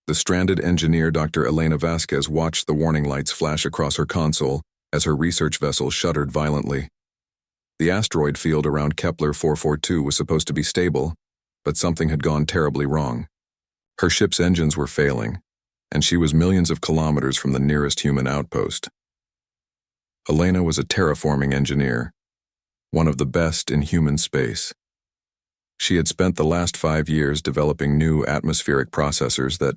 The stranded engineer Dr. Elena Vasquez watched the warning lights flash across her console as her research vessel shuddered violently. The asteroid field around Kepler 442 was supposed to be stable, but something had gone terribly wrong. Her ship's engines were failing, and she was millions of kilometers from the nearest human outpost. Elena was a terraforming engineer, one of the best in human space. She had spent the last 5 years developing new atmospheric processors that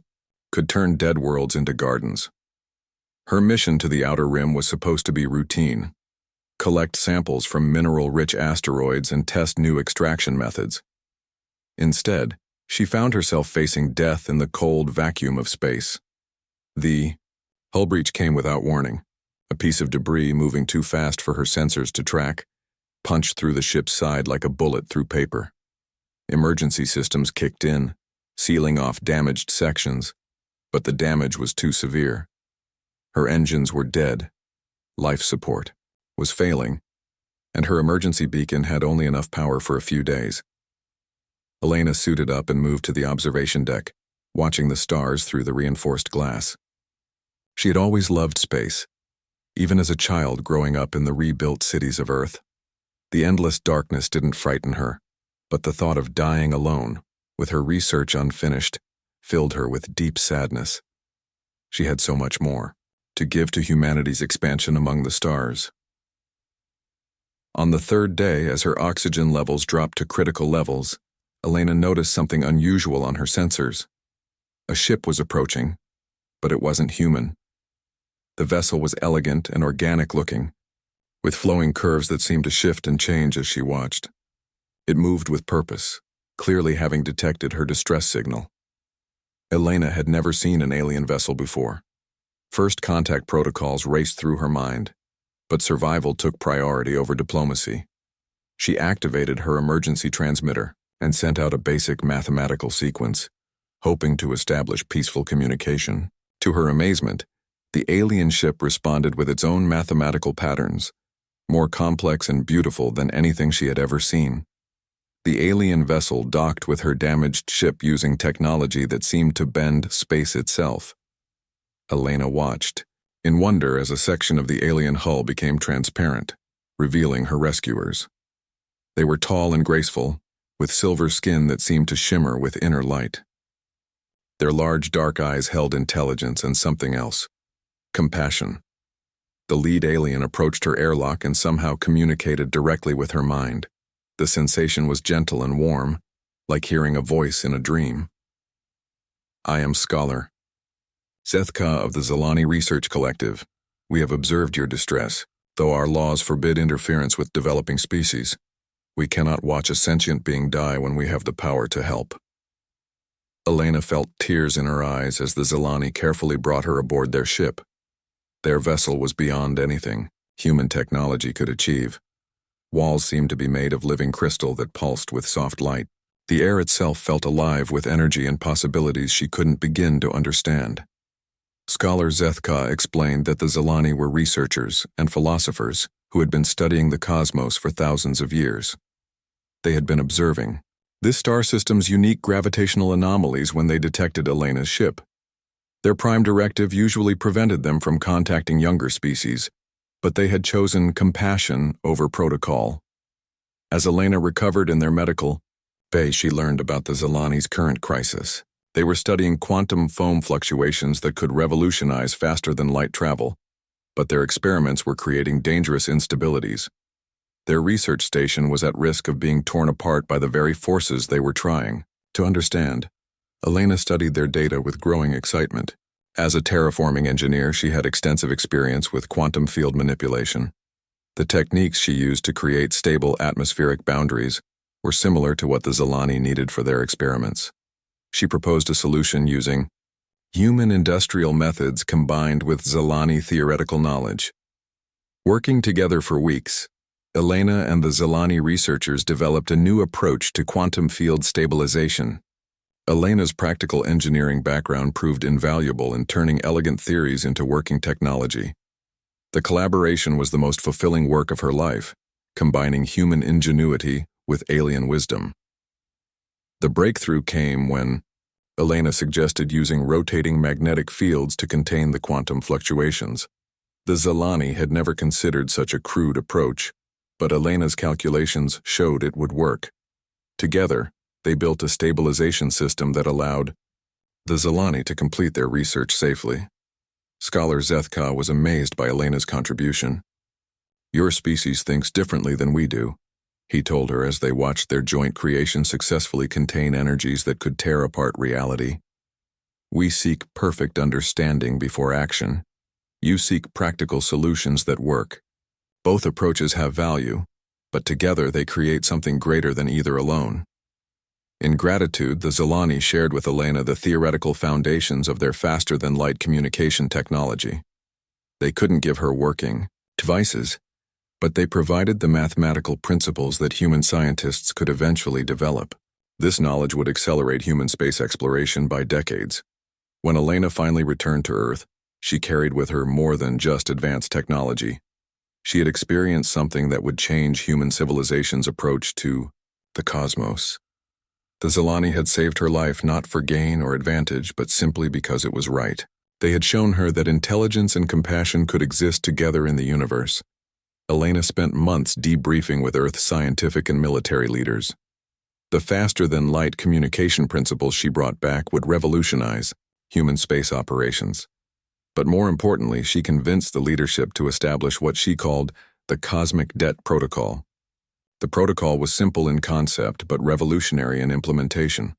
could turn dead worlds into gardens. Her mission to the outer rim was supposed to be routine: collect samples from mineral-rich asteroids and test new extraction methods. Instead, she found herself facing death in the cold vacuum of space. The hull breach came without warning. A piece of debris moving too fast for her sensors to track punched through the ship's side like a bullet through paper. Emergency systems kicked in, sealing off damaged sections, but the damage was too severe. Her engines were dead, life support was failing, and her emergency beacon had only enough power for a few days. Elena suited up and moved to the observation deck, watching the stars through the reinforced glass. She had always loved space, even as a child growing up in the rebuilt cities of Earth. The endless darkness didn't frighten her, but the thought of dying alone, with her research unfinished, filled her with deep sadness. She had so much more to give to humanity's expansion among the stars. On the third day, as her oxygen levels dropped to critical levels, Elena noticed something unusual on her sensors. A ship was approaching, but it wasn't human. The vessel was elegant and organic-looking, with flowing curves that seemed to shift and change as she watched. It moved with purpose, clearly having detected her distress signal. Elena had never seen an alien vessel before. First contact protocols raced through her mind, but survival took priority over diplomacy. She activated her emergency transmitter and sent out a basic mathematical sequence, hoping to establish peaceful communication. To her amazement, the alien ship responded with its own mathematical patterns, more complex and beautiful than anything she had ever seen. The alien vessel docked with her damaged ship using technology that seemed to bend space itself. Elena watched, in wonder as a section of the alien hull became transparent, revealing her rescuers. They were tall and graceful, with silver skin that seemed to shimmer with inner light. Their large dark eyes held intelligence and something else: compassion. The lead alien approached her airlock and somehow communicated directly with her mind. The sensation was gentle and warm, like hearing a voice in a dream. "I am Scholar Zethka of the Zalani Research Collective. We have observed your distress. Though our laws forbid interference with developing species, we cannot watch a sentient being die when we have the power to help." Elena felt tears in her eyes as the Zalani carefully brought her aboard their ship. Their vessel was beyond anything human technology could achieve. Walls seemed to be made of living crystal that pulsed with soft light. The air itself felt alive with energy and possibilities she couldn't begin to understand. Scholar Zethka explained that the Zalani were researchers and philosophers who had been studying the cosmos for thousands of years. They had been observing this star system's unique gravitational anomalies when they detected Elena's ship. Their prime directive usually prevented them from contacting younger species, but they had chosen compassion over protocol. As Elena recovered in their medical bay, she learned about the Zalani's current crisis. They were studying quantum foam fluctuations that could revolutionize faster than light travel, but their experiments were creating dangerous instabilities. Their research station was at risk of being torn apart by the very forces they were trying to understand. Elena studied their data with growing excitement. As a terraforming engineer, she had extensive experience with quantum field manipulation. The techniques she used to create stable atmospheric boundaries were similar to what the Zalani needed for their experiments. She proposed a solution using human industrial methods combined with Zalani theoretical knowledge. Working together for weeks, Elena and the Zalani researchers developed a new approach to quantum field stabilization. Elena's practical engineering background proved invaluable in turning elegant theories into working technology. The collaboration was the most fulfilling work of her life, combining human ingenuity with alien wisdom. The breakthrough came when Elena suggested using rotating magnetic fields to contain the quantum fluctuations. The Zilani had never considered such a crude approach, but Elena's calculations showed it would work. Together, they built a stabilization system that allowed the Zilani to complete their research safely. Scholar Zethka was amazed by Elena's contribution. "Your species thinks differently than we do," he told her as they watched their joint creation successfully contain energies that could tear apart reality. "We seek perfect understanding before action. You seek practical solutions that work. Both approaches have value, but together they create something greater than either alone." In gratitude, the Zilani shared with Elena the theoretical foundations of their faster-than-light communication technology. They couldn't give her working devices, but they provided the mathematical principles that human scientists could eventually develop. This knowledge would accelerate human space exploration by decades. When Elena finally returned to Earth, she carried with her more than just advanced technology. She had experienced something that would change human civilization's approach to the cosmos. The Zilani had saved her life not for gain or advantage, but simply because it was right. They had shown her that intelligence and compassion could exist together in the universe. Elena spent months debriefing with Earth's scientific and military leaders. The faster-than-light communication principles she brought back would revolutionize human space operations. But more importantly, she convinced the leadership to establish what she called the Cosmic Debt Protocol. The protocol was simple in concept, but revolutionary in implementation.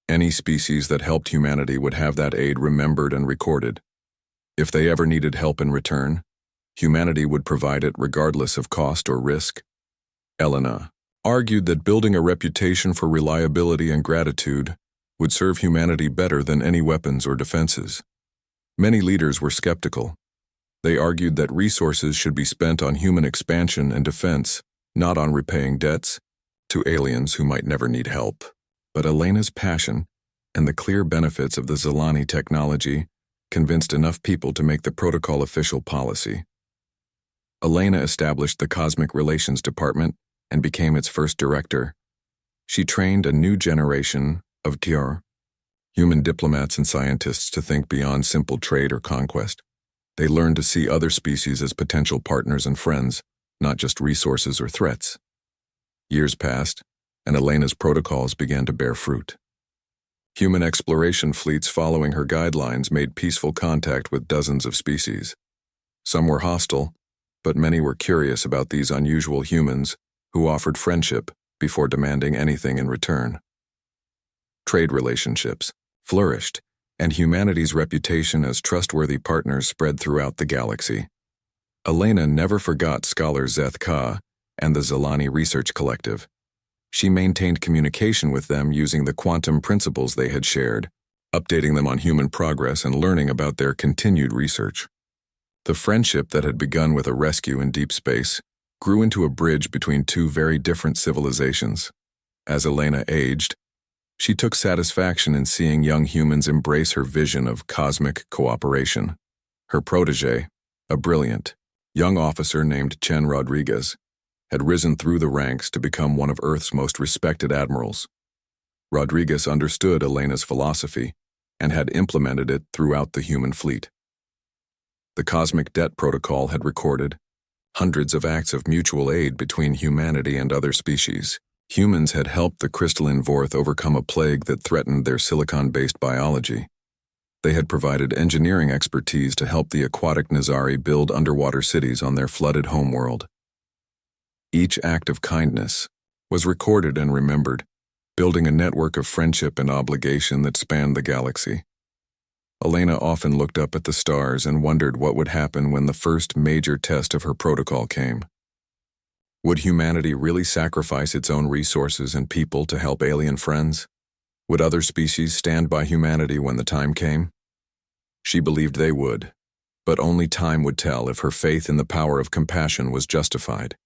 Any species that helped humanity would have that aid remembered and recorded. If they ever needed help in return, humanity would provide it regardless of cost or risk. Elena argued that building a reputation for reliability and gratitude would serve humanity better than any weapons or defenses. Many leaders were skeptical. They argued that resources should be spent on human expansion and defense, not on repaying debts to aliens who might never need help. But Elena's passion and the clear benefits of the Zilani technology convinced enough people to make the protocol official policy. Elena established the Cosmic Relations Department and became its first director. She trained a new generation of human diplomats and scientists to think beyond simple trade or conquest. They learned to see other species as potential partners and friends, not just resources or threats. Years passed, and Elena's protocols began to bear fruit. Human exploration fleets following her guidelines made peaceful contact with dozens of species. Some were hostile, but many were curious about these unusual humans who offered friendship before demanding anything in return. Trade relationships flourished, and humanity's reputation as trustworthy partners spread throughout the galaxy. Elena never forgot scholar Zethka and the Zilani Research Collective. She maintained communication with them using the quantum principles they had shared, updating them on human progress and learning about their continued research. The friendship that had begun with a rescue in deep space grew into a bridge between two very different civilizations. As Elena aged, she took satisfaction in seeing young humans embrace her vision of cosmic cooperation. Her protege, a brilliant, young officer named Chen Rodriguez, had risen through the ranks to become one of Earth's most respected admirals. Rodriguez understood Elena's philosophy and had implemented it throughout the human fleet. The Cosmic Debt Protocol had recorded hundreds of acts of mutual aid between humanity and other species. Humans had helped the crystalline Vorth overcome a plague that threatened their silicon-based biology. They had provided engineering expertise to help the aquatic Nazari build underwater cities on their flooded homeworld. Each act of kindness was recorded and remembered, building a network of friendship and obligation that spanned the galaxy. Elena often looked up at the stars and wondered what would happen when the first major test of her protocol came. Would humanity really sacrifice its own resources and people to help alien friends? Would other species stand by humanity when the time came? She believed they would, but only time would tell if her faith in the power of compassion was justified.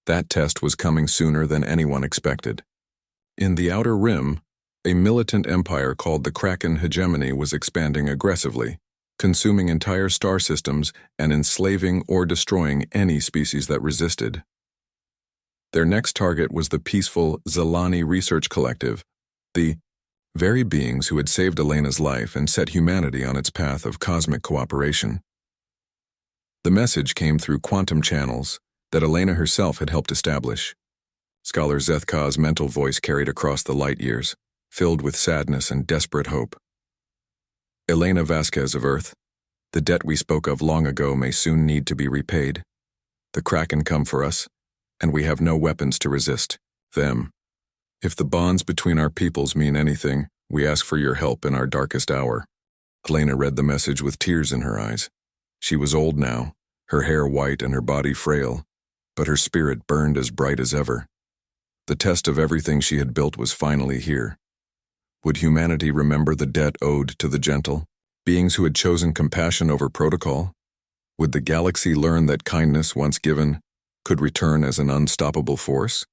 That test was coming sooner than anyone expected. In the Outer Rim, a militant empire called the Kraken Hegemony was expanding aggressively, consuming entire star systems and enslaving or destroying any species that resisted. Their next target was the peaceful Zilani Research Collective, the very beings who had saved Elena's life and set humanity on its path of cosmic cooperation. The message came through quantum channels that Elena herself had helped establish. Scholar Zethka's mental voice carried across the light years, filled with sadness and desperate hope. Elena Vasquez of Earth, the debt we spoke of long ago may soon need to be repaid. The Kraken come for us, and we have no weapons to resist them. If the bonds between our peoples mean anything, we ask for your help in our darkest hour. Elena read the message with tears in her eyes. She was old now, her hair white and her body frail, but her spirit burned as bright as ever. The test of everything she had built was finally here. Would humanity remember the debt owed to the gentle, beings who had chosen compassion over protocol? Would the galaxy learn that kindness, once given, could return as an unstoppable force?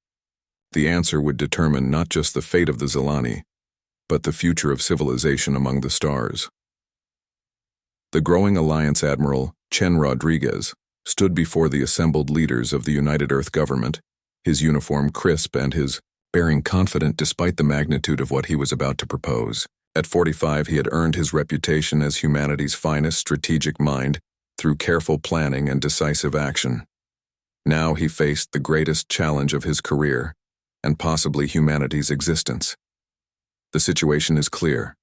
The answer would determine not just the fate of the Zilani, but the future of civilization among the stars. The growing Alliance Admiral Chen Rodriguez stood before the assembled leaders of the United Earth government, his uniform crisp and his bearing confident despite the magnitude of what he was about to propose. At 45, he had earned his reputation as humanity's finest strategic mind through careful planning and decisive action. Now he faced the greatest challenge of his career, and possibly humanity's existence. The situation is clear.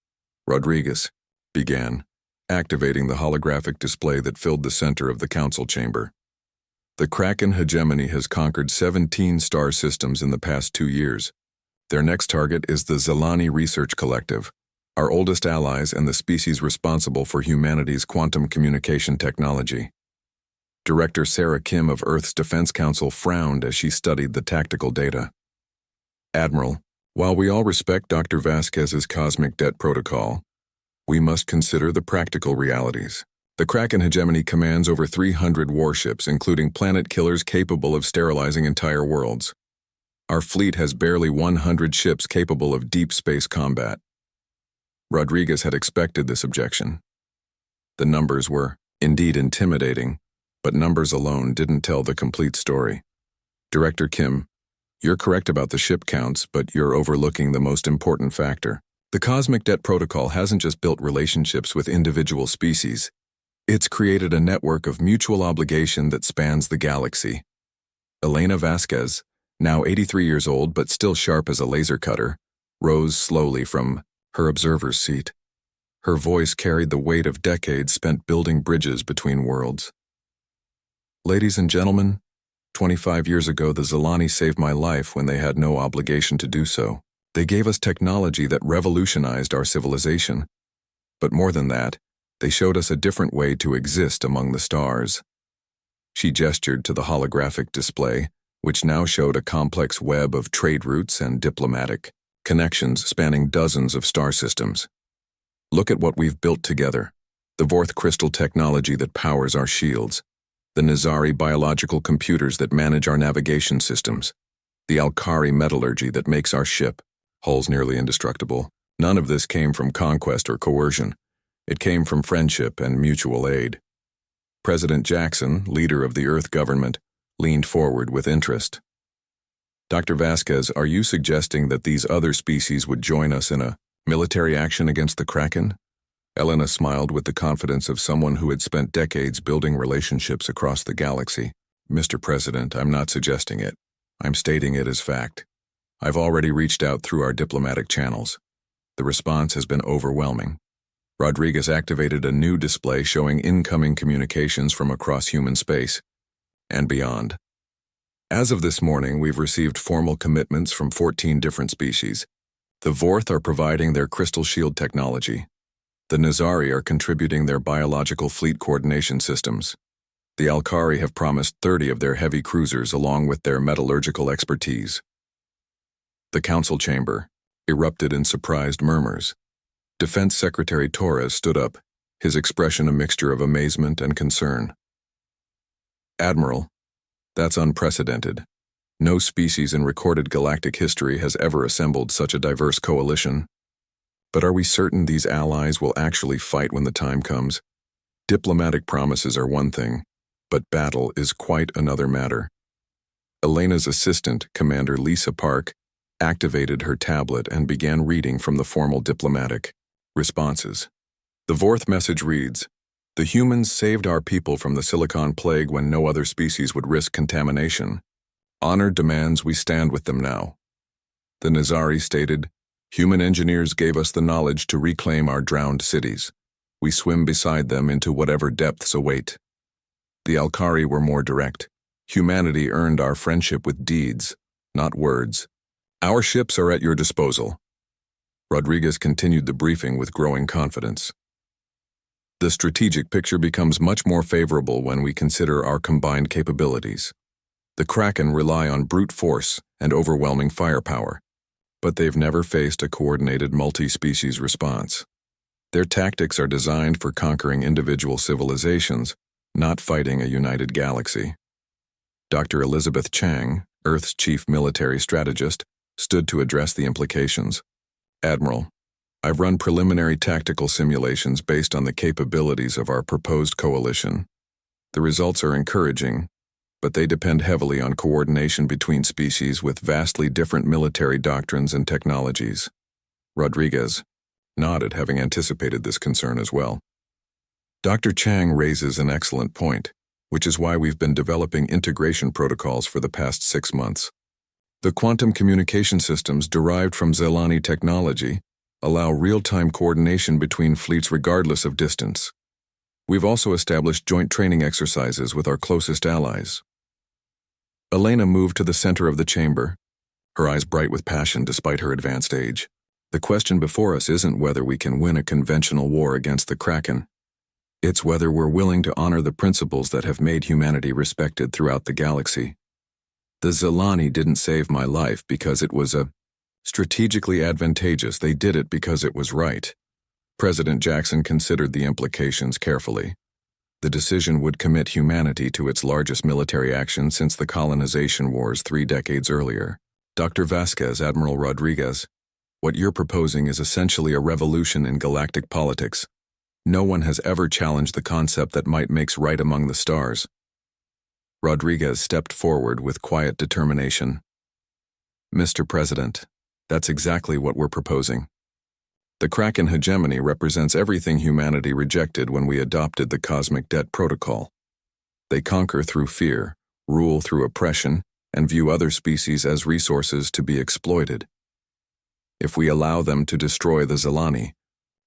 Rodriguez began, activating the holographic display that filled the center of the council chamber. The Kraken hegemony has conquered 17 star systems in the past 2 years. Their next target is the Zilani Research Collective, our oldest allies and the species responsible for humanity's quantum communication technology. Director Sarah Kim of Earth's Defense Council frowned as she studied the tactical data. Admiral, while we all respect Dr. Vasquez's cosmic debt protocol, we must consider the practical realities. The Kraken hegemony commands over 300 warships, including planet killers capable of sterilizing entire worlds. Our fleet has barely 100 ships capable of deep space combat. Rodriguez had expected this objection. The numbers were indeed intimidating, but numbers alone didn't tell the complete story. Director Kim, you're correct about the ship counts, but you're overlooking the most important factor. The Cosmic Debt Protocol hasn't just built relationships with individual species. It's created a network of mutual obligation that spans the galaxy. Elena Vasquez, now 83 years old but still sharp as a laser cutter, rose slowly from her observer's seat. Her voice carried the weight of decades spent building bridges between worlds. Ladies and gentlemen, 25 years ago the Zilani saved my life when they had no obligation to do so. They gave us technology that revolutionized our civilization. But more than that, they showed us a different way to exist among the stars. She gestured to the holographic display, which now showed a complex web of trade routes and diplomatic connections spanning dozens of star systems. Look at what we've built together. The Vorth crystal technology that powers our shields, the Nizari biological computers that manage our navigation systems, the Alkari metallurgy that makes our ship, hulls nearly indestructible. None of this came from conquest or coercion. It came from friendship and mutual aid. President Jackson, leader of the Earth government, leaned forward with interest. Dr. Vasquez, are you suggesting that these other species would join us in a military action against the Kraken? Elena smiled with the confidence of someone who had spent decades building relationships across the galaxy. Mr. President, I'm not suggesting it. I'm stating it as fact. I've already reached out through our diplomatic channels. The response has been overwhelming. Rodriguez activated a new display showing incoming communications from across human space and beyond. As of this morning, we've received formal commitments from 14 different species. The Vorth are providing their crystal shield technology. The Nizari are contributing their biological fleet coordination systems. The Alkari have promised 30 of their heavy cruisers along with their metallurgical expertise. The council chamber erupted in surprised murmurs. Defense Secretary Torres stood up, his expression a mixture of amazement and concern. Admiral, that's unprecedented. No species in recorded galactic history has ever assembled such a diverse coalition. But are we certain these allies will actually fight when the time comes? Diplomatic promises are one thing, but battle is quite another matter. Elena's assistant, Commander Lisa Park, activated her tablet and began reading from the formal diplomatic responses. The fourth message reads, "The humans saved our people from the Silicon Plague when no other species would risk contamination. Honor demands we stand with them now." The Nizari stated, "Human engineers gave us the knowledge to reclaim our drowned cities. We swim beside them into whatever depths await." The Alkari were more direct. "Humanity earned our friendship with deeds, not words. Our ships are at your disposal." Rodriguez continued the briefing with growing confidence. The strategic picture becomes much more favorable when we consider our combined capabilities. The Kraken rely on brute force and overwhelming firepower, but they've never faced a coordinated multi-species response. Their tactics are designed for conquering individual civilizations, not fighting a united galaxy. Dr. Elizabeth Chang, Earth's chief military strategist, stood to address the implications. "Admiral, I've run preliminary tactical simulations based on the capabilities of our proposed coalition. The results are encouraging, but they depend heavily on coordination between species with vastly different military doctrines and technologies." Rodriguez nodded, having anticipated this concern as well. Dr. Chang raises an excellent point, which is why we've been developing integration protocols for the past 6 months. The quantum communication systems derived from Zelani technology allow real-time coordination between fleets regardless of distance. We've also established joint training exercises with our closest allies. Elena moved to the center of the chamber, her eyes bright with passion despite her advanced age. "The question before us isn't whether we can win a conventional war against the Kraken. It's whether we're willing to honor the principles that have made humanity respected throughout the galaxy. The Zelani didn't save my life because it was strategically advantageous. They did it because it was right." President Jackson considered the implications carefully. The decision would commit humanity to its largest military action since the colonization wars 3 decades earlier. "Dr. Vasquez, Admiral Rodriguez, what you're proposing is essentially a revolution in galactic politics. No one has ever challenged the concept that might makes right among the stars." Rodriguez stepped forward with quiet determination. "Mr. President, that's exactly what we're proposing. The Kraken hegemony represents everything humanity rejected when we adopted the Cosmic Debt Protocol. They conquer through fear, rule through oppression, and view other species as resources to be exploited. If we allow them to destroy the Zelani,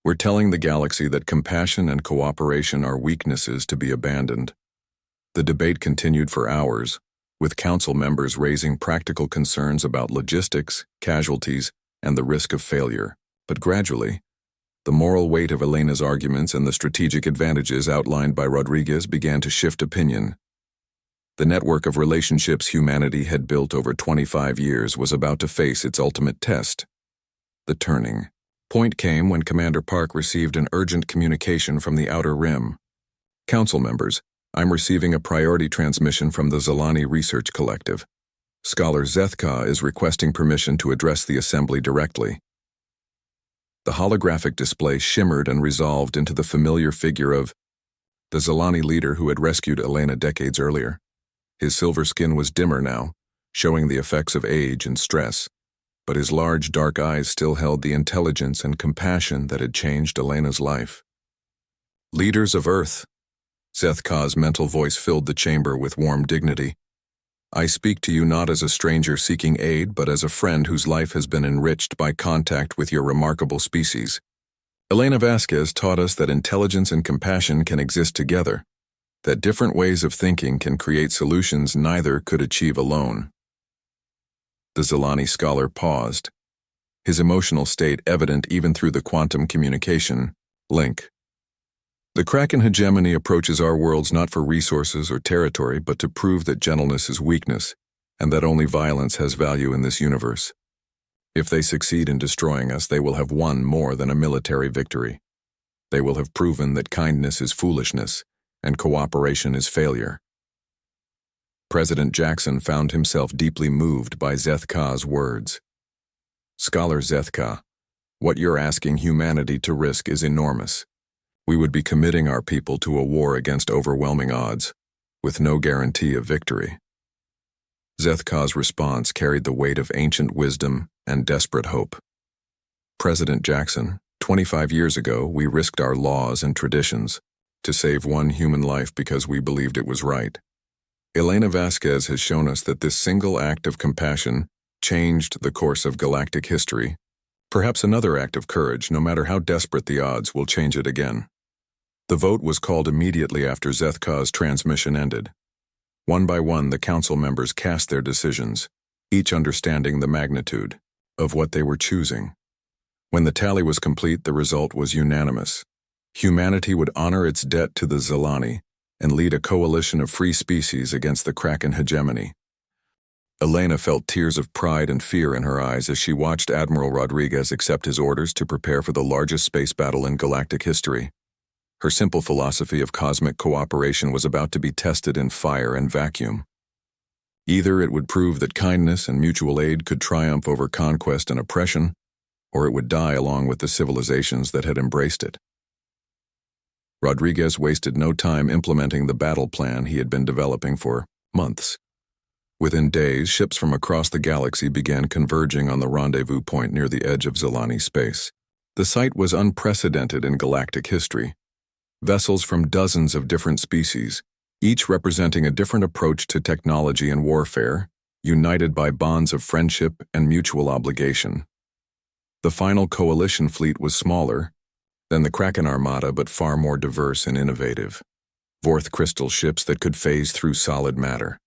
we're telling the galaxy that compassion and cooperation are weaknesses to be abandoned." The debate continued for hours, with council members raising practical concerns about logistics, casualties, and the risk of failure. But gradually, the moral weight of Elena's arguments and the strategic advantages outlined by Rodriguez began to shift opinion. The network of relationships humanity had built over 25 years was about to face its ultimate test. The turning point came when Commander Park received an urgent communication from the Outer Rim. "Council members, I'm receiving a priority transmission from the Zelani Research Collective. Scholar Zethka is requesting permission to address the Assembly directly." The holographic display shimmered and resolved into the familiar figure of the Zelani leader who had rescued Elena decades earlier. His silver skin was dimmer now, showing the effects of age and stress, but his large dark eyes still held the intelligence and compassion that had changed Elena's life. "Leaders of Earth," Zethka's mental voice filled the chamber with warm dignity. "I speak to you not as a stranger seeking aid, but as a friend whose life has been enriched by contact with your remarkable species. Elena Vasquez taught us that intelligence and compassion can exist together, that different ways of thinking can create solutions neither could achieve alone." The Zelani scholar paused, his emotional state evident even through the quantum communication link. "The Kraken hegemony approaches our worlds not for resources or territory, but to prove that gentleness is weakness, and that only violence has value in this universe. If they succeed in destroying us, they will have won more than a military victory. They will have proven that kindness is foolishness, and cooperation is failure." President Jackson found himself deeply moved by Zethka's words. "Scholar Zethka, what you're asking humanity to risk is enormous. We would be committing our people to a war against overwhelming odds, with no guarantee of victory." Zethka's response carried the weight of ancient wisdom and desperate hope. President Jackson, 25 years ago, we risked our laws and traditions to save one human life because we believed it was right. Elena Vasquez has shown us that this single act of compassion changed the course of galactic history. Perhaps another act of courage, no matter how desperate the odds, will change it again. The vote was called immediately after Zethka's transmission ended. One by one, the council members cast their decisions, each understanding the magnitude of what they were choosing. When the tally was complete, the result was unanimous. Humanity would honor its debt to the Zilani and lead a coalition of free species against the Kraken hegemony. Elena felt tears of pride and fear in her eyes as she watched Admiral Rodriguez accept his orders to prepare for the largest space battle in galactic history. Her simple philosophy of cosmic cooperation was about to be tested in fire and vacuum. Either it would prove that kindness and mutual aid could triumph over conquest and oppression, or it would die along with the civilizations that had embraced it. Rodriguez wasted no time implementing the battle plan he had been developing for months. Within days, ships from across the galaxy began converging on the rendezvous point near the edge of Zilani space. The sight was unprecedented in galactic history. Vessels from dozens of different species, each representing a different approach to technology and warfare, united by bonds of friendship and mutual obligation. The final coalition fleet was smaller than the Kraken Armada, but far more diverse and innovative. Vorth crystal ships that could phase through solid matter.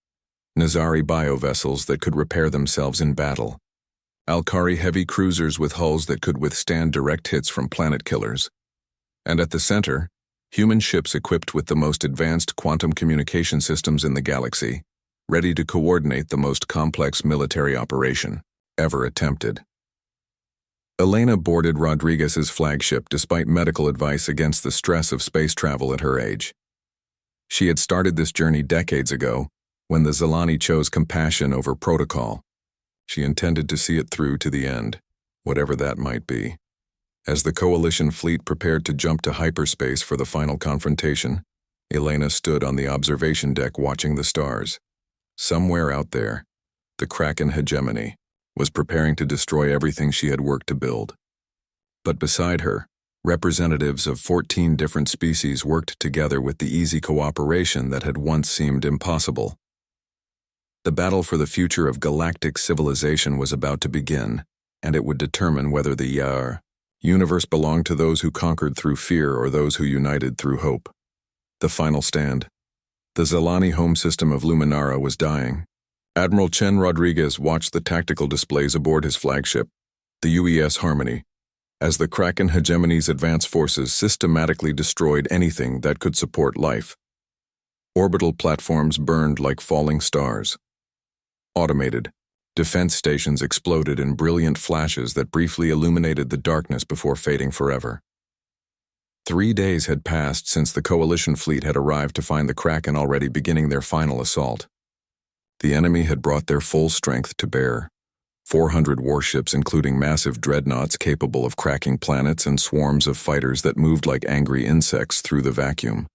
Nazari biovessels that could repair themselves in battle. Alkari heavy cruisers with hulls that could withstand direct hits from planet killers. And at the center, human ships equipped with the most advanced quantum communication systems in the galaxy, ready to coordinate the most complex military operation ever attempted. Elena boarded Rodriguez's flagship despite medical advice against the stress of space travel at her age. She had started this journey decades ago, when the Zilani chose compassion over protocol. She intended to see it through to the end, whatever that might be. As the coalition fleet prepared to jump to hyperspace for the final confrontation, Elena stood on the observation deck watching the stars. Somewhere out there, the Kraken hegemony was preparing to destroy everything she had worked to build. But beside her, representatives of 14 different species worked together with the easy cooperation that had once seemed impossible. The battle for the future of galactic civilization was about to begin, and it would determine whether the universe belonged to those who conquered through fear or those who united through hope. The final stand. The Zilani home system of Luminara was dying. Admiral Chen Rodriguez watched the tactical displays aboard his flagship, the UES Harmony, as the Kraken hegemony's advance forces systematically destroyed anything that could support life. Orbital platforms burned like falling stars. Automated defense stations exploded in brilliant flashes that briefly illuminated the darkness before fading forever. 3 days had passed since the coalition fleet had arrived to find the Kraken already beginning their final assault. The enemy had brought their full strength to bear. 400 warships, including massive dreadnoughts capable of cracking planets and swarms of fighters that moved like angry insects through the vacuum.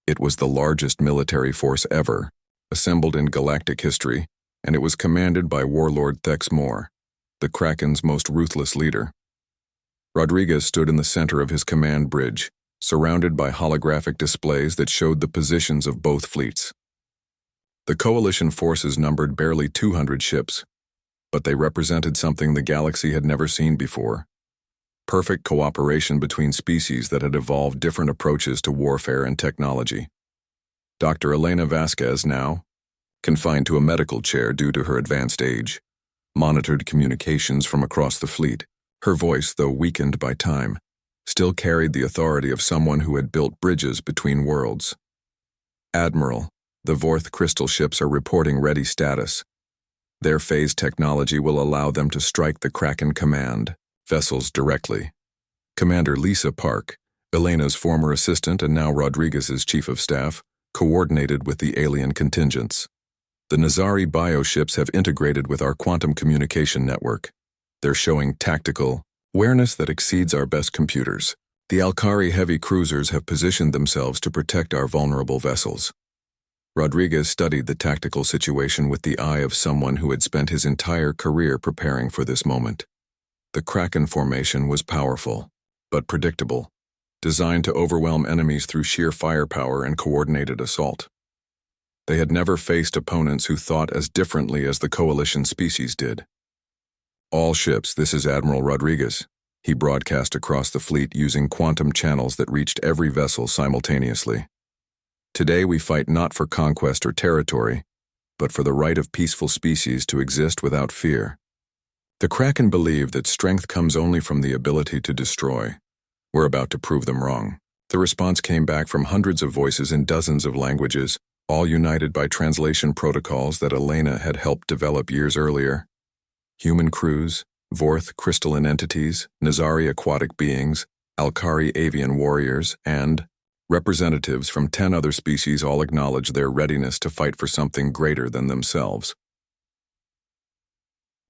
It was the largest military force ever, assembled in galactic history, and it was commanded by Warlord Thex Moore, the Kraken's most ruthless leader. Rodriguez stood in the center of his command bridge, surrounded by holographic displays that showed the positions of both fleets. The coalition forces numbered barely 200 ships, but they represented something the galaxy had never seen before. Perfect cooperation between species that had evolved different approaches to warfare and technology. Dr. Elena Vasquez, now confined to a medical chair due to her advanced age, monitored communications from across the fleet. Her voice, though weakened by time, still carried the authority of someone who had built bridges between worlds. Admiral, the Vorth crystal ships are reporting ready status. Their phase technology will allow them to strike the Kraken command vessels directly. Commander Lisa Park, Elena's former assistant and now Rodriguez's chief of staff, coordinated with the alien contingents. The Nazari bioships have integrated with our quantum communication network. They're showing tactical awareness that exceeds our best computers. The Alkari heavy cruisers have positioned themselves to protect our vulnerable vessels. Rodriguez studied the tactical situation with the eye of someone who had spent his entire career preparing for this moment. The Kraken formation was powerful, but predictable, designed to overwhelm enemies through sheer firepower and coordinated assault. They had never faced opponents who thought as differently as the coalition species did. "All ships, this is Admiral Rodriguez," he broadcast across the fleet using quantum channels that reached every vessel simultaneously. "Today we fight not for conquest or territory, but for the right of peaceful species to exist without fear." The Kraken believed that strength comes only from the ability to destroy. We're about to prove them wrong. The response came back from hundreds of voices in dozens of languages, all united by translation protocols that Elena had helped develop years earlier. Human crews, Vorth crystalline entities, Nazari aquatic beings, Alkari avian warriors, and representatives from 10 other species all acknowledged their readiness to fight for something greater than themselves.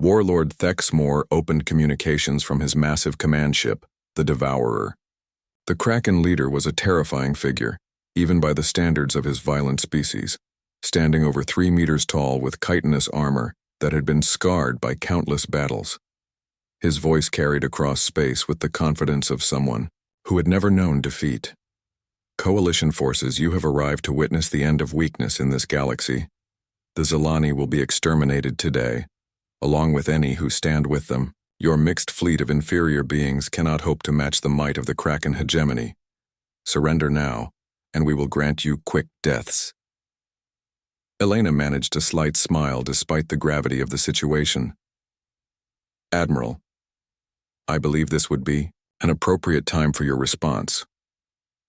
Warlord Thexmore opened communications from his massive command ship, the Devourer. The Kraken leader was a terrifying figure, even by the standards of his violent species, standing over 3 meters tall with chitinous armor that had been scarred by countless battles. His voice carried across space with the confidence of someone who had never known defeat. "Coalition forces, you have arrived to witness the end of weakness in this galaxy. The Zilani will be exterminated today, along with any who stand with them. Your mixed fleet of inferior beings cannot hope to match the might of the Kraken hegemony. Surrender now, and we will grant you quick deaths." Elena managed a slight smile despite the gravity of the situation. "Admiral, I believe this would be an appropriate time for your response."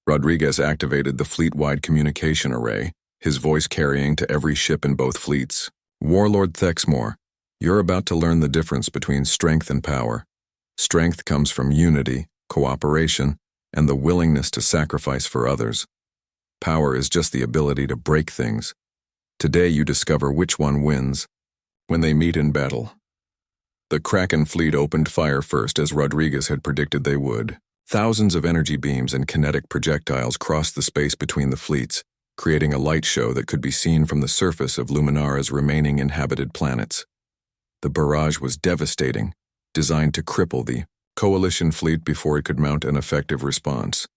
Rodriguez activated the fleet-wide communication array, his voice carrying to every ship in both fleets. "Warlord Thexmore, you're about to learn the difference between strength and power. Strength comes from unity, cooperation, and the willingness to sacrifice for others. Power is just the ability to break things. Today you discover which one wins when they meet in battle." The Kraken fleet opened fire first, as Rodriguez had predicted they would. Thousands of energy beams and kinetic projectiles crossed the space between the fleets, creating a light show that could be seen from the surface of Luminara's remaining inhabited planets. The barrage was devastating, designed to cripple the Coalition fleet before it could mount an effective response.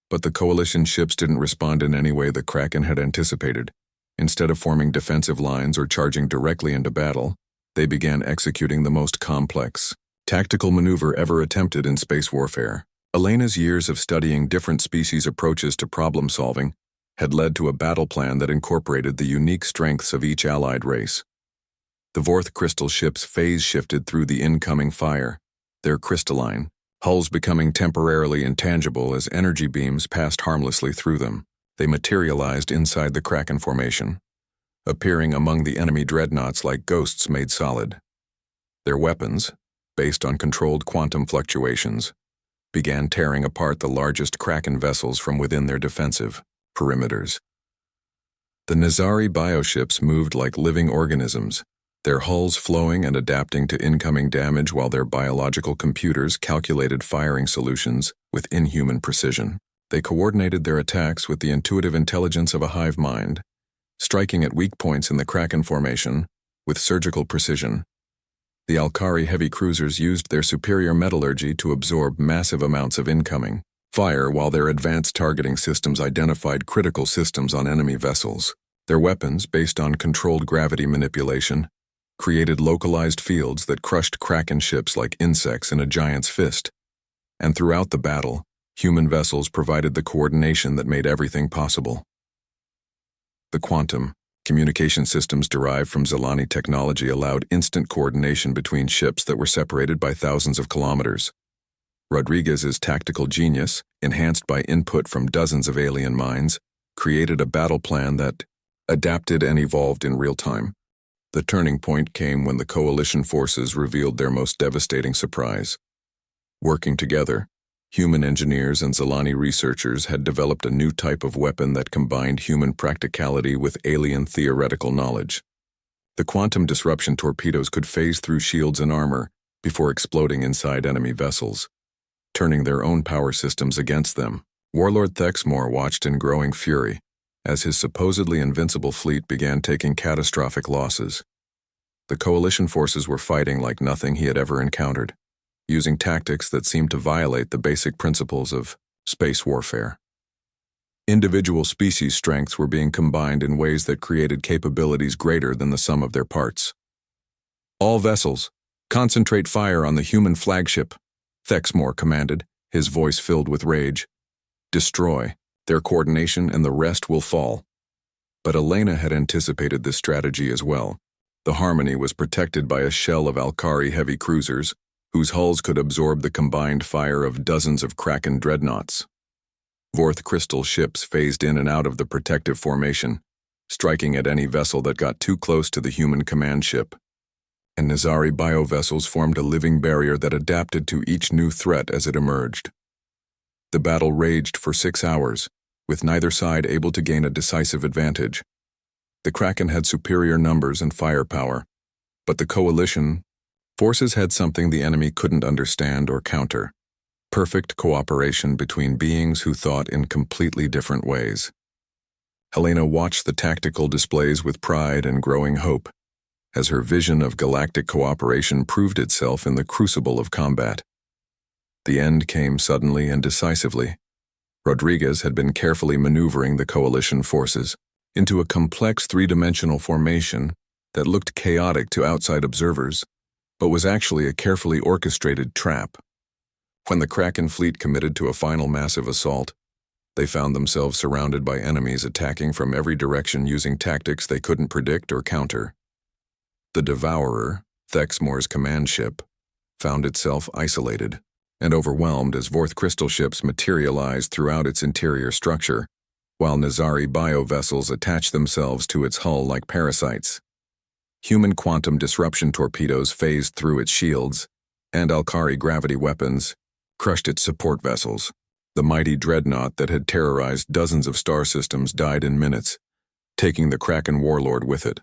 But the Coalition ships didn't respond in any way the Kraken had anticipated. Instead of forming defensive lines or charging directly into battle, they began executing the most complex tactical maneuver ever attempted in space warfare. Elena's years of studying different species' approaches to problem-solving had led to a battle plan that incorporated the unique strengths of each allied race. The Vorth crystal ships phase-shifted through the incoming fire, their crystalline hulls becoming temporarily intangible as energy beams passed harmlessly through them. They materialized inside the Kraken formation, appearing among the enemy dreadnoughts like ghosts made solid. Their weapons, based on controlled quantum fluctuations, began tearing apart the largest Kraken vessels from within their defensive perimeters. The Nazari bioships moved like living organisms, their hulls flowing and adapting to incoming damage while their biological computers calculated firing solutions with inhuman precision. They coordinated their attacks with the intuitive intelligence of a hive mind, striking at weak points in the Kraken formation with surgical precision. The Alkari heavy cruisers used their superior metallurgy to absorb massive amounts of incoming fire, while their advanced targeting systems identified critical systems on enemy vessels. Their weapons, based on controlled gravity manipulation, created localized fields that crushed Kraken ships like insects in a giant's fist. And throughout the battle, human vessels provided the coordination that made everything possible. The quantum communication systems derived from Zilani technology allowed instant coordination between ships that were separated by thousands of kilometers. Rodriguez's tactical genius, enhanced by input from dozens of alien minds, created a battle plan that adapted and evolved in real time. The turning point came when the Coalition forces revealed their most devastating surprise. Working together, human engineers and Zilani researchers had developed a new type of weapon that combined human practicality with alien theoretical knowledge. The quantum disruption torpedoes could phase through shields and armor before exploding inside enemy vessels, turning their own power systems against them. Warlord Thexmore watched in growing fury as his supposedly invincible fleet began taking catastrophic losses. The coalition forces were fighting like nothing he had ever encountered, using tactics that seemed to violate the basic principles of space warfare. Individual species' strengths were being combined in ways that created capabilities greater than the sum of their parts. "All vessels, concentrate fire on the human flagship," Thexmore commanded, his voice filled with rage. "Destroy their coordination and the rest will fall." But Elena had anticipated this strategy as well. The Harmony was protected by a shell of Alkari heavy cruisers, whose hulls could absorb the combined fire of dozens of Kraken dreadnoughts. Vorth crystal ships phased in and out of the protective formation, striking at any vessel that got too close to the human command ship. And Nazari biovessels formed a living barrier that adapted to each new threat as it emerged. The battle raged for 6 hours, with neither side able to gain a decisive advantage. The Kraken had superior numbers and firepower, but the coalition forces had something the enemy couldn't understand or counter: perfect cooperation between beings who thought in completely different ways. Helena watched the tactical displays with pride and growing hope, as her vision of galactic cooperation proved itself in the crucible of combat. The end came suddenly and decisively. Rodriguez had been carefully maneuvering the coalition forces into a complex three-dimensional formation that looked chaotic to outside observers, but was actually a carefully orchestrated trap. When the Kraken fleet committed to a final massive assault, they found themselves surrounded by enemies attacking from every direction using tactics they couldn't predict or counter. The Devourer, Thexmore's command ship, found itself isolated and overwhelmed as Vorth crystal ships materialized throughout its interior structure, while Nazari biovessels attached themselves to its hull like parasites. Human quantum disruption torpedoes phased through its shields, and Alkari gravity weapons crushed its support vessels. The mighty dreadnought that had terrorized dozens of star systems died in minutes, taking the Kraken warlord with it.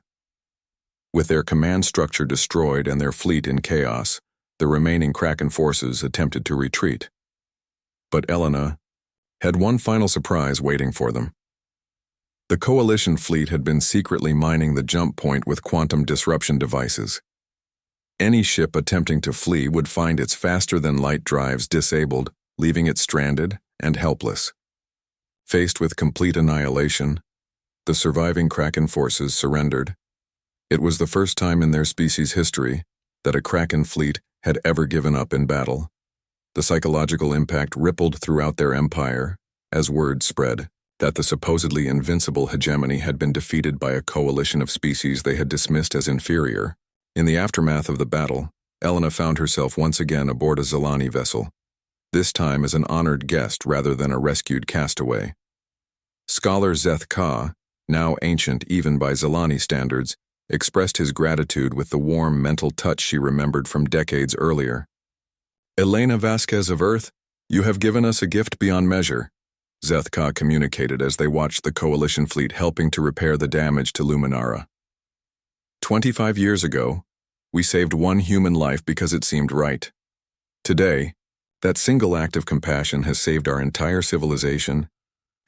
With their command structure destroyed and their fleet in chaos, the remaining Kraken forces attempted to retreat. But Elena had one final surprise waiting for them. The coalition fleet had been secretly mining the jump point with quantum disruption devices. Any ship attempting to flee would find its faster-than-light drives disabled, leaving it stranded and helpless. Faced with complete annihilation, the surviving Kraken forces surrendered. It was the first time in their species' history that a Kraken fleet had ever given up in battle. The psychological impact rippled throughout their empire as word spread that the supposedly invincible hegemony had been defeated by a coalition of species they had dismissed as inferior. In the aftermath of the battle, Elena found herself once again aboard a Zilani vessel, this time as an honored guest rather than a rescued castaway. Scholar Zeth Ka, now ancient even by Zilani standards, expressed his gratitude with the warm mental touch she remembered from decades earlier. "Elena Vasquez of Earth, you have given us a gift beyond measure," Zeth Ka communicated as they watched the coalition fleet helping to repair the damage to Luminara. 25 years ago, we saved one human life because it seemed right. Today, that single act of compassion has saved our entire civilization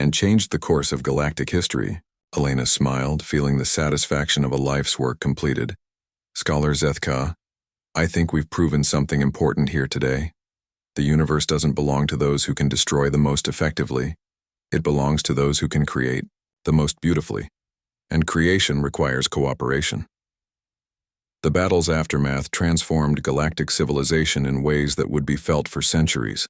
and changed the course of galactic history. Elena smiled, feeling the satisfaction of a life's work completed. "Scholar Zeth Ka, I think we've proven something important here today. The universe doesn't belong to those who can destroy the most effectively. It belongs to those who can create the most beautifully. And creation requires cooperation." The battle's aftermath transformed galactic civilization in ways that would be felt for centuries.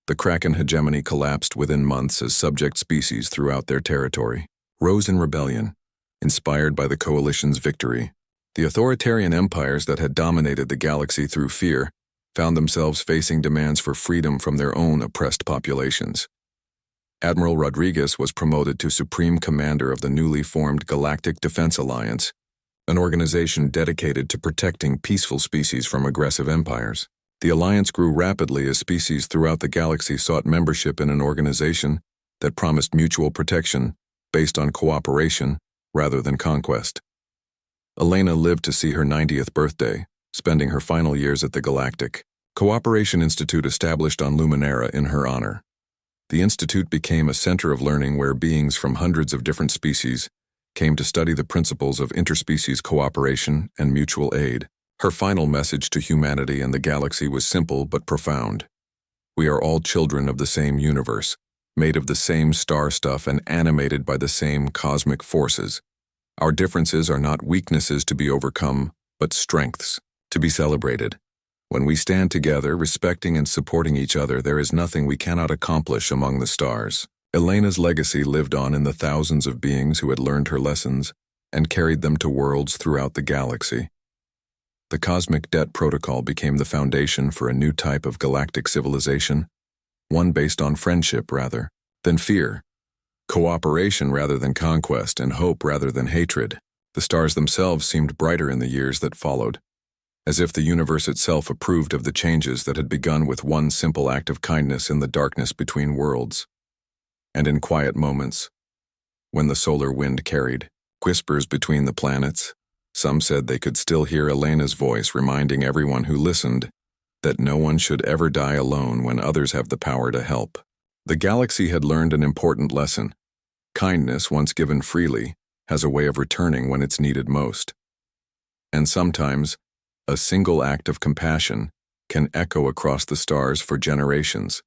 The Kraken hegemony collapsed within months as subject species throughout their territory rose in rebellion, inspired by the coalition's victory. The authoritarian empires that had dominated the galaxy through fear found themselves facing demands for freedom from their own oppressed populations. Admiral Rodriguez was promoted to Supreme Commander of the newly formed Galactic Defense Alliance, an organization dedicated to protecting peaceful species from aggressive empires. The alliance grew rapidly as species throughout the galaxy sought membership in an organization that promised mutual protection based on cooperation rather than conquest. Elena lived to see her 90th birthday, spending her final years at the Galactic Cooperation Institute established on Luminara in her honor. The institute became a center of learning where beings from hundreds of different species came to study the principles of interspecies cooperation and mutual aid. Her final message to humanity and the galaxy was simple but profound. We are all children of the same universe, made of the same star stuff and animated by the same cosmic forces. Our differences are not weaknesses to be overcome, but strengths to be celebrated. When we stand together, respecting and supporting each other, there is nothing we cannot accomplish among the stars. Elena's legacy lived on in the thousands of beings who had learned her lessons and carried them to worlds throughout the galaxy. The Cosmic Debt Protocol became the foundation for a new type of galactic civilization, one based on friendship rather than fear, cooperation rather than conquest, and hope rather than hatred. The stars themselves seemed brighter in the years that followed, as if the universe itself approved of the changes that had begun with one simple act of kindness in the darkness between worlds. And in quiet moments, when the solar wind carried whispers between the planets, some said they could still hear Elena's voice reminding everyone who listened that no one should ever die alone when others have the power to help. The galaxy had learned an important lesson. Kindness, once given freely, has a way of returning when it's needed most. And sometimes, a single act of compassion can echo across the stars for generations,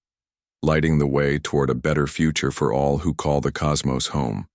lighting the way toward a better future for all who call the cosmos home.